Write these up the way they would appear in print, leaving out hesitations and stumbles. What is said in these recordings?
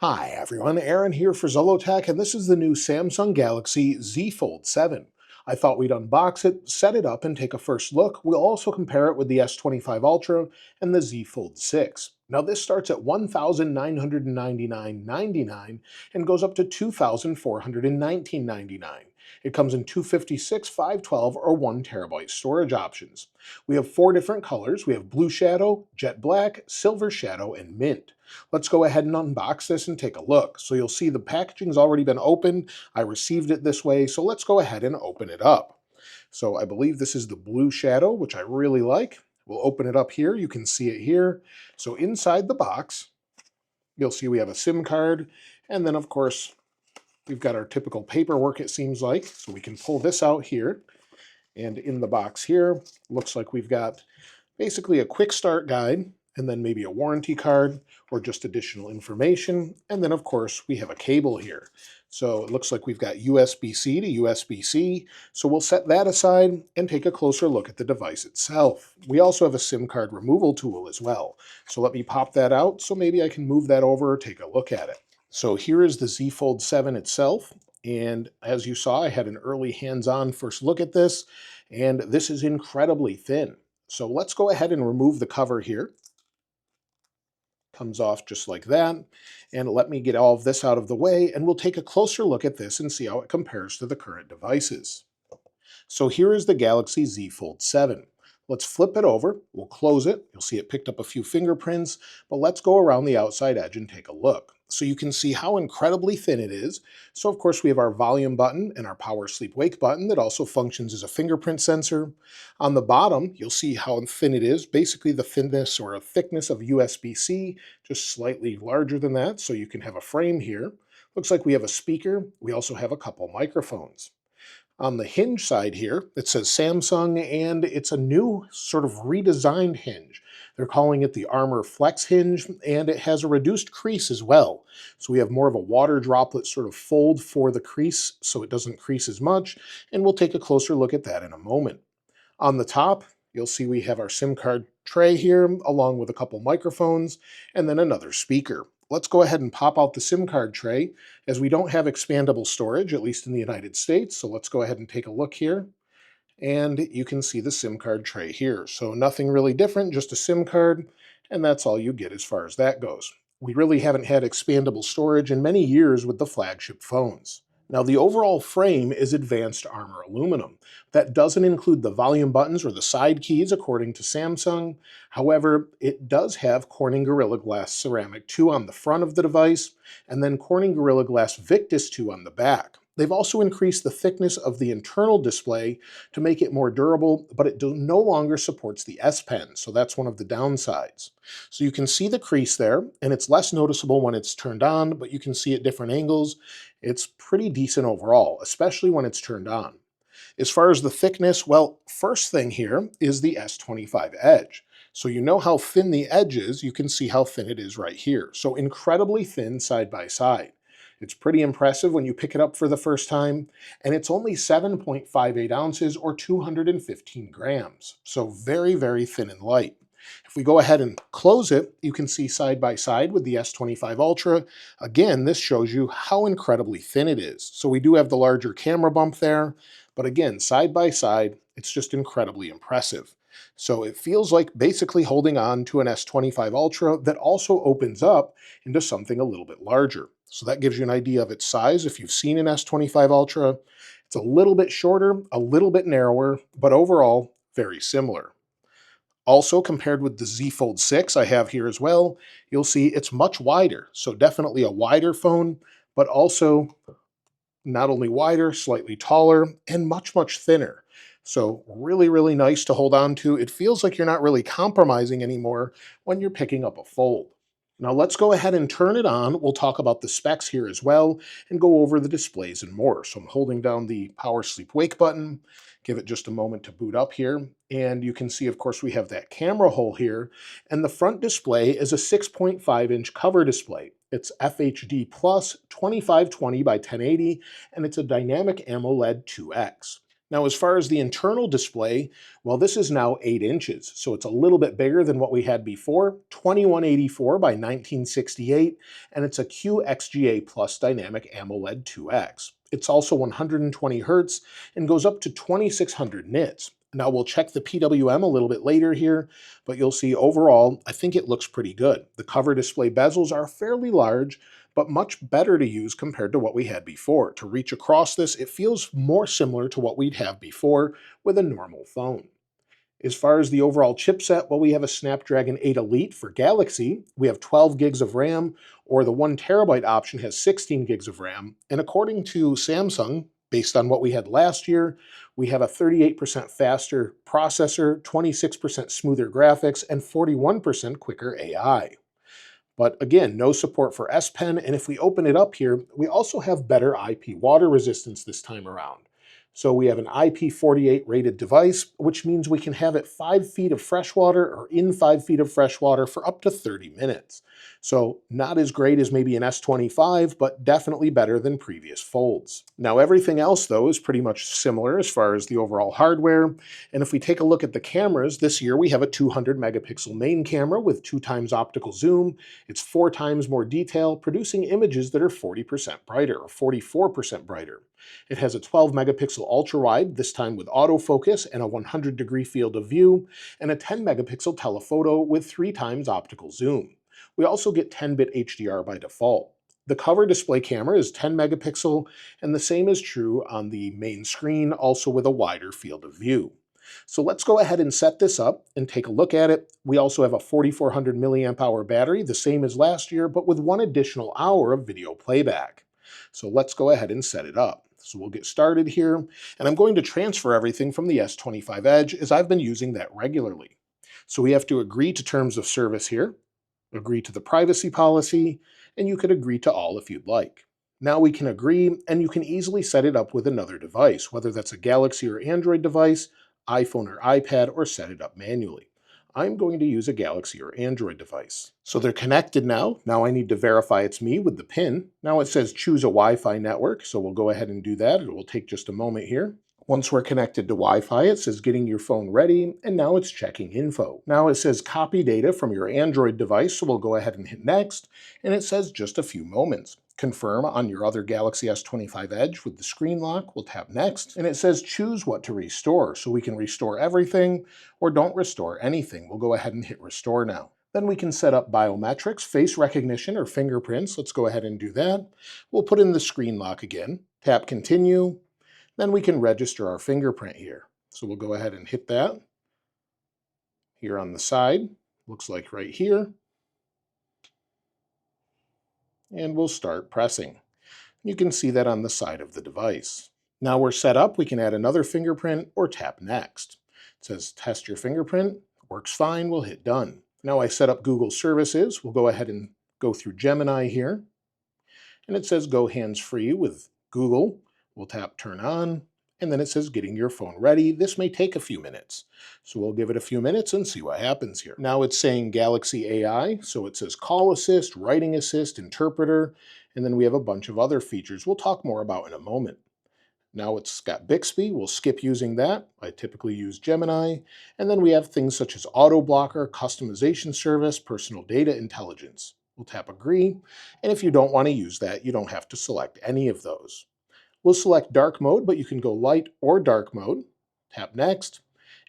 Hi everyone, Aaron here for Zollotech, and this is the new Samsung Galaxy Z Fold7. I thought we'd unbox it, set it up, and take a first look. We'll also compare it with the S25 Ultra and the Z Fold6. Now this starts at $1,999.99 and goes up to $2,419.99. It comes in 256, 512, or 1 terabyte storage options. We have 4 different colors. We have blue shadow, jet black, silver shadow, and mint. Let's go ahead and unbox this and take a look. So you'll see the packaging's already been opened. I received it this way, so let's go ahead and open it up. So I believe this is the blue shadow, which I really like. We'll open it up here. You can see it here. So inside the box, you'll see we have a SIM card, and then of course, we've got our typical paperwork, it seems like. So we can pull this out here. And in the box here, looks like we've got basically a quick start guide, and then maybe a warranty card or just additional information. And then of course we have a cable here. So it looks like we've got USB-C to USB-C. So we'll set that aside and take a closer look at the device itself. We also have a SIM card removal tool as well. So let me pop that out so maybe I can move that over or take a look at it. So here is the Z Fold7 itself. And as you saw, I had an early hands-on first look at this, and this is incredibly thin. So let's go ahead and remove the cover here. Comes off just like that. And let me get all of this out of the way, and we'll take a closer look at this and see how it compares to the current devices. So here is the Galaxy Z Fold7. Let's flip it over, we'll close it, you'll see it picked up a few fingerprints, but let's go around the outside edge and take a look. So you can see how incredibly thin it is. So of course we have our volume button and our power sleep wake button that also functions as a fingerprint sensor. On the bottom, you'll see how thin it is, basically the thinness or a thickness of USB-C, just slightly larger than that, so you can have a frame here. Looks like we have a speaker, we also have a couple microphones. On the hinge side here, it says Samsung, and it's a new sort of redesigned hinge. They're calling it the Armor Flex hinge, and it has a reduced crease as well. So we have more of a water droplet sort of fold for the crease, so it doesn't crease as much, and we'll take a closer look at that in a moment. On the top, you'll see we have our SIM card tray here, along with a couple microphones, and then another speaker. Let's go ahead and pop out the SIM card tray, as we don't have expandable storage, at least in the United States. So let's go ahead and take a look here. And you can see the SIM card tray here. So nothing really different, just a SIM card, and that's all you get as far as that goes. We really haven't had expandable storage in many years with the flagship phones. Now the overall frame is advanced armor aluminum. That doesn't include the volume buttons or the side keys according to Samsung. However, it does have Corning Gorilla Glass Ceramic 2 on the front of the device, and then Corning Gorilla Glass Victus 2 on the back. They've also increased the thickness of the internal display to make it more durable, but it no longer supports the S Pen, so that's one of the downsides. So you can see the crease there, and it's less noticeable when it's turned on, but you can see at different angles. It's pretty decent overall, especially when it's turned on. As far as the thickness, well, first thing here is the S25 Edge. So you know how thin the edge is, you can see how thin it is right here. So incredibly thin side by side. It's pretty impressive when you pick it up for the first time, and it's only 7.58 ounces or 215 grams. So very, very thin and light. If we go ahead and close it, you can see side by side with the S25 Ultra. Again, this shows you how incredibly thin it is. So we do have the larger camera bump there, but again, side by side, it's just incredibly impressive. So it feels like basically holding on to an S25 Ultra that also opens up into something a little bit larger. So that gives you an idea of its size. If you've seen an S25 Ultra, it's a little bit shorter, a little bit narrower, but overall very similar. Also, compared with the Z Fold6 I have here as well, you'll see it's much wider. So definitely a wider phone, but also not only wider, slightly taller, and much, much thinner. So really, really nice to hold on to. It feels like you're not really compromising anymore when you're picking up a fold. Now let's go ahead and turn it on. We'll talk about the specs here as well and go over the displays and more. So I'm holding down the power sleep wake button. Give it just a moment to boot up here. And you can see, of course, we have that camera hole here. And the front display is a 6.5-inch cover display. It's FHD Plus 2520 by 1080, and it's a dynamic AMOLED 2X. Now, as far as the internal display, well, this is now 8 inches, so it's a little bit bigger than what we had before, 2184 by 1968, and it's a QXGA Plus Dynamic AMOLED 2X. It's also 120 Hertz and goes up to 2600 nits. Now, we'll check the PWM a little bit later here, but you'll see overall, I think it looks pretty good. The cover display bezels are fairly large, but much better to use compared to what we had before. To reach across this, it feels more similar to what we'd have before with a normal phone. As far as the overall chipset, well, we have a Snapdragon 8 Elite for Galaxy. We have 12 gigs of RAM, or the 1 terabyte option has 16 gigs of RAM. And according to Samsung, based on what we had last year, we have a 38% faster processor, 26% smoother graphics, and 41% quicker AI. But again, no support for S Pen, and if we open it up here, we also have better IP water resistance this time around. So we have an IP48 rated device, which means we can have it 5 feet of fresh water or in 5 feet of fresh water for up to 30 minutes. So not as great as maybe an S25, but definitely better than previous folds. Now everything else though is pretty much similar as far as the overall hardware. And if we take a look at the cameras, this year we have a 200 megapixel main camera with 2 times optical zoom. It's 4 times more detail, producing images that are 40% brighter or 44% brighter. It has a 12 megapixel ultra wide, this time with autofocus and a 100-degree field of view, and a 10 megapixel telephoto with 3 times optical zoom. We also get 10-bit HDR by default. The cover display camera is 10 megapixel, and the same is true on the main screen, also with a wider field of view. So let's go ahead and set this up and take a look at it. We also have a 4400 milliamp hour battery, the same as last year, but with 1 additional hour of video playback. So let's go ahead and set it up. So we'll get started here, and I'm going to transfer everything from the S25 Edge as I've been using that regularly. So we have to agree to terms of service here, agree to the privacy policy, and you could agree to all if you'd like. Now we can agree, and you can easily set it up with another device, whether that's a Galaxy or Android device, iPhone or iPad, or set it up manually. I'm going to use a Galaxy or Android device. So they're connected now. Now I need to verify it's me with the PIN. Now it says choose a Wi-Fi network, so we'll go ahead and do that. It will take just a moment here. Once we're connected to Wi-Fi, it says getting your phone ready, and now it's checking info. Now it says copy data from your Android device, so we'll go ahead and hit next, and it says just a few moments. Confirm on your other Galaxy S25 Edge with the screen lock. We'll tap next, and it says choose what to restore, so we can restore everything or don't restore anything. We'll go ahead and hit restore now. Then we can set up biometrics, face recognition, or fingerprints. Let's go ahead and do that. We'll put in the screen lock again, tap continue. Then we can register our fingerprint here. So we'll go ahead and hit that here on the side. Looks like right here. And we'll start pressing. You can see that on the side of the device. Now we're set up, we can add another fingerprint or tap next. It says test your fingerprint, works fine, we'll hit done. Now I set up Google services, we'll go ahead and go through Gemini here. And it says go hands-free with Google. We'll tap turn on, and then it says getting your phone ready. This may take a few minutes. So we'll give it a few minutes and see what happens here. Now it's saying Galaxy AI, so it says call assist, writing assist, interpreter, and then we have a bunch of other features we'll talk more about in a moment. Now it's got Bixby, we'll skip using that. I typically use Gemini. And then we have things such as auto blocker, customization service, personal data intelligence. We'll tap agree, and if you don't want to use that, you don't have to select any of those. We'll select dark mode, but you can go light or dark mode. Tap next.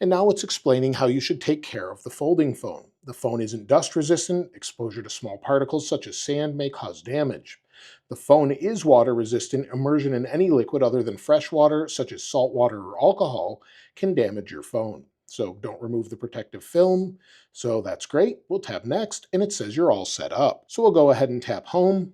And now it's explaining how you should take care of the folding phone. The phone isn't dust resistant. Exposure to small particles such as sand may cause damage. The phone is water resistant. Immersion in any liquid other than fresh water, such as salt water or alcohol, can damage your phone. So don't remove the protective film. So that's great. We'll tap next, and it says you're all set up. So we'll go ahead and tap home,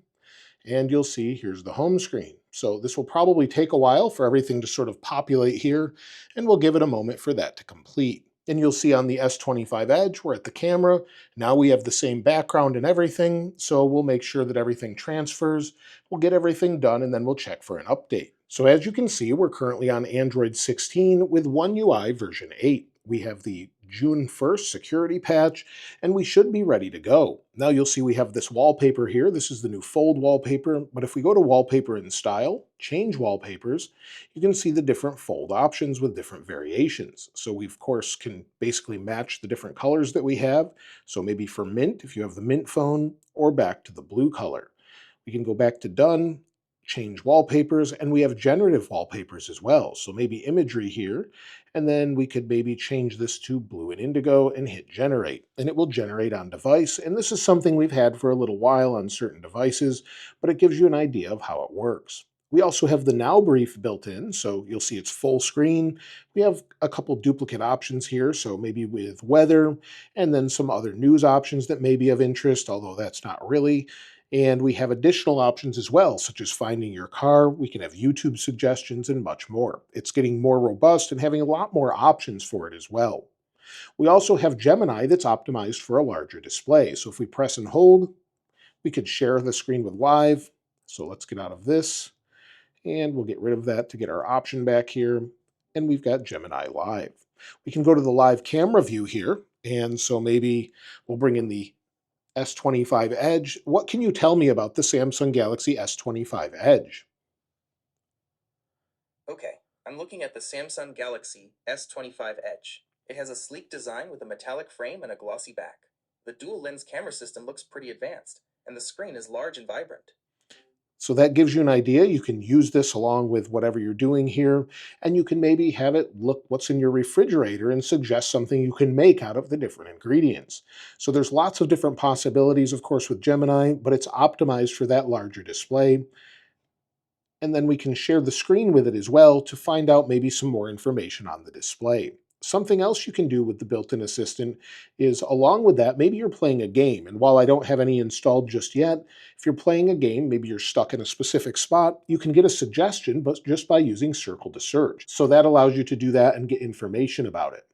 and you'll see here's the home screen. So this will probably take a while for everything to sort of populate here, and we'll give it a moment for that to complete. And you'll see on the S25 Edge, we're at the camera. Now we have the same background and everything, so we'll make sure that everything transfers. We'll get everything done, and then we'll check for an update. So as you can see, we're currently on Android 16 with OneUI version 8. We have the June 1st security patch, and we should be ready to go. Now you'll see we have this wallpaper here. This is the new Fold wallpaper, but if we go to Wallpaper and Style, Change Wallpapers, you can see the different Fold options with different variations. So we, of course, can basically match the different colors that we have. So maybe for mint, if you have the mint phone, or back to the blue color. We can go back to Done, change wallpapers, and we have generative wallpapers as well. So maybe imagery here, and then we could maybe change this to blue and indigo and hit generate, and it will generate on device. And this is something we've had for a little while on certain devices, but it gives you an idea of how it works. We also have the Now Brief built in, so you'll see it's full screen. We have a couple duplicate options here, so maybe with weather, and then some other news options that may be of interest, although that's not really. And we have additional options as well, such as finding your car. We can have YouTube suggestions and much more. It's getting more robust and having a lot more options for it as well. We also have Gemini that's optimized for a larger display. So if we press and hold, we could share the screen with Live. So let's get out of this and we'll get rid of that to get our option back here. And we've got Gemini Live. We can go to the live camera view here. And so maybe we'll bring in the S25 Edge. What can you tell me about the Samsung Galaxy S25 Edge? Okay, I'm looking at the Samsung Galaxy S25 Edge. It has a sleek design with a metallic frame and a glossy back. The dual lens camera system looks pretty advanced, and the screen is large and vibrant. So that gives you an idea. You can use this along with whatever you're doing here, and you can maybe have it look what's in your refrigerator and suggest something you can make out of the different ingredients. So there's lots of different possibilities, of course, with Gemini, but it's optimized for that larger display. And then we can share the screen with it as well to find out maybe some more information on the display. Something else you can do with the built-in assistant is along with that, maybe you're playing a game. And while I don't have any installed just yet, if you're playing a game, maybe you're stuck in a specific spot, you can get a suggestion but just by using circle to search. So that allows you to do that and get information about it.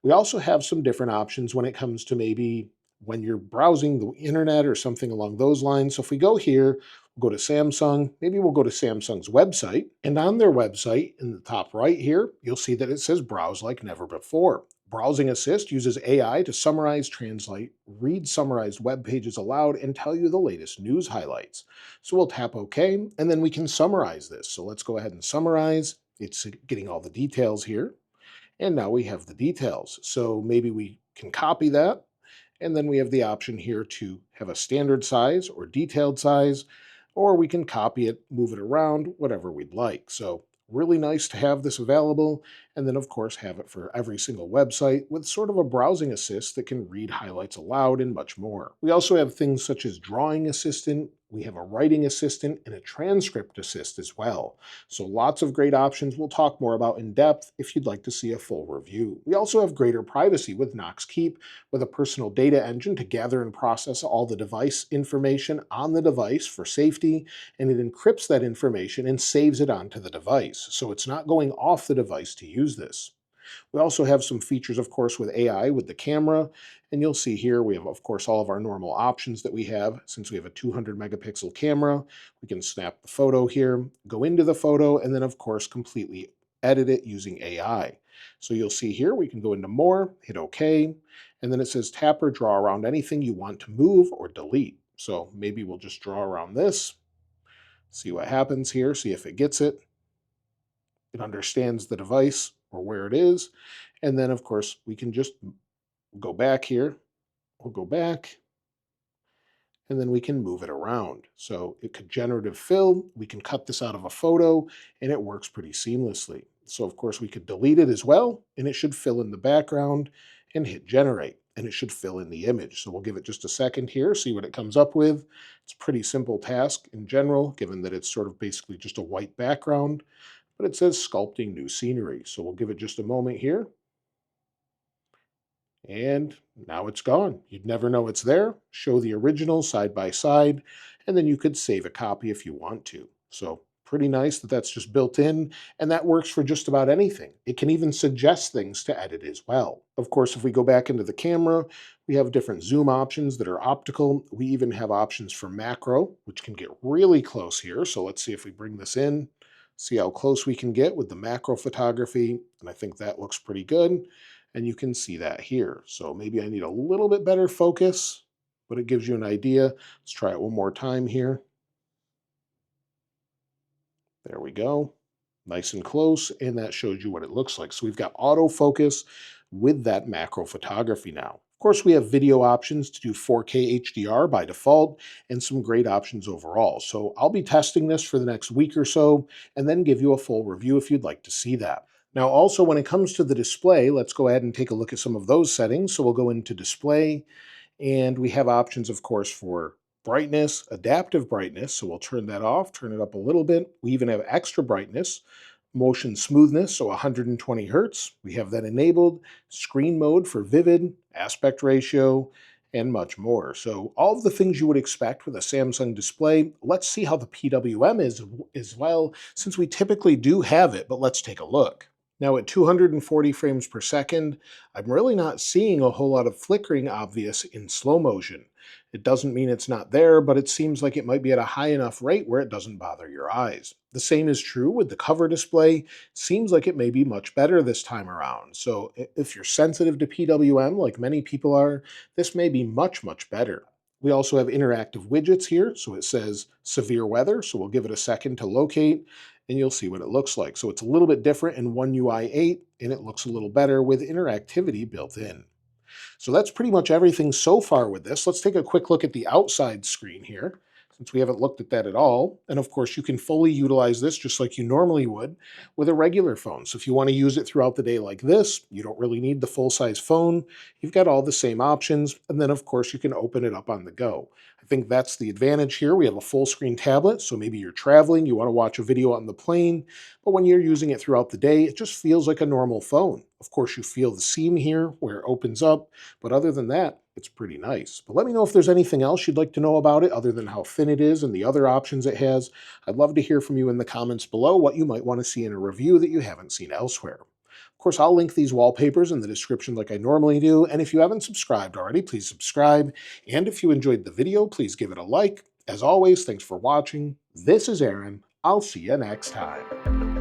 We also have some different options when it comes to maybe when you're browsing the internet or something along those lines. So if we go here, we'll go to Samsung, maybe we'll go to Samsung's website, and on their website in the top right here, you'll see that it says browse like never before. Browsing Assist uses AI to summarize, translate, read summarized web pages aloud, and tell you the latest news highlights. So we'll tap OK, and then we can summarize this. So let's go ahead and summarize. It's getting all the details here. And now we have the details. So maybe we can copy that. And then we have the option here to have a standard size or detailed size, or we can copy it, move it around, whatever we'd like. So really nice to have this available. And then of course have it for every single website with sort of a browsing assist that can read highlights aloud and much more. We also have things such as drawing assistant, we have a writing assistant and a transcript assist as well. So lots of great options we'll talk more about in depth if you'd like to see a full review. We also have greater privacy with Knox Keep with a personal data engine to gather and process all the device information on the device for safety, and it encrypts that information and saves it onto the device. So it's not going off the device to use this. We also have some features, of course, with AI with the camera. And you'll see here we have, of course, all of our normal options that we have. Since we have a 200 megapixel camera, we can snap the photo here, go into the photo, and then, of course, completely edit it using AI. So you'll see here we can go into more, hit OK, and then it says tap or draw around anything you want to move or delete. So maybe we'll just draw around this, see what happens here, see if it gets it. It understands the device or where it is. And then, of course, we can just go back here. We'll go back and then we can move it around. So it could generative fill. We can cut this out of a photo and it works pretty seamlessly. So of course we could delete it as well and it should fill in the background and hit generate and it should fill in the image. So we'll give it just a second here, see what it comes up with. It's a pretty simple task in general, given that it's sort of basically just a white background, but it says sculpting new scenery. So we'll give it just a moment here. And now it's gone. You'd never know it's there. Show the original side by side, and then you could save a copy if you want to. So pretty nice that that's just built in, and that works for just about anything. It can even suggest things to edit as well. Of course, if we go back into the camera, we have different zoom options that are optical. We even have options for macro, which can get really close here. So let's see if we bring this in, see how close we can get with the macro photography, and I think that looks pretty good. And you can see that here. So maybe I need a little bit better focus, but it gives you an idea. Let's try it one more time here. There we go. Nice and close, and that shows you what it looks like. So we've got autofocus with that macro photography now. Of course, we have video options to do 4K HDR by default and some great options overall. So I'll be testing this for the next week or so and then give you a full review if you'd like to see that. Now, also when it comes to the display, let's go ahead and take a look at some of those settings. So we'll go into display, and we have options, of course, for brightness, adaptive brightness. So we'll turn that off, turn it up a little bit. We even have extra brightness, motion smoothness, so 120 hertz. We have that enabled, screen mode for vivid, aspect ratio, and much more. So all of the things you would expect with a Samsung display. Let's see how the PWM is as well, since we typically do have it, but let's take a look. Now at 240 frames per second, I'm really not seeing a whole lot of flickering obvious in slow motion. It doesn't mean it's not there, but it seems like it might be at a high enough rate where it doesn't bother your eyes. The same is true with the cover display. Seems like it may be much better this time around. So if you're sensitive to PWM, like many people are, this may be much, much better. We also have interactive widgets here. So it says severe weather. So we'll give it a second to locate, and you'll see what it looks like. So it's a little bit different in OneUI 8, and it looks a little better with interactivity built in. So that's pretty much everything so far with this. Let's take a quick look at the outside screen here, since we haven't looked at that at all. And of course, you can fully utilize this just like you normally would with a regular phone. So if you want to use it throughout the day like this, you don't really need the full-size phone. You've got all the same options. And then, of course, you can open it up on the go. I think that's the advantage here. We have a full screen tablet, so maybe you're traveling, you want to watch a video on the plane, but when you're using it throughout the day, it just feels like a normal phone. Of course, you feel the seam here where it opens up, but other than that, it's pretty nice. But let me know if there's anything else you'd like to know about it other than how thin it is and the other options it has. I'd love to hear from you in the comments below what you might want to see in a review that you haven't seen elsewhere. Of course, I'll link these wallpapers in the description like I normally do, and if you haven't subscribed already, please subscribe. And if you enjoyed the video, please give it a like. As always, thanks for watching. This is Aaron. I'll see you next time.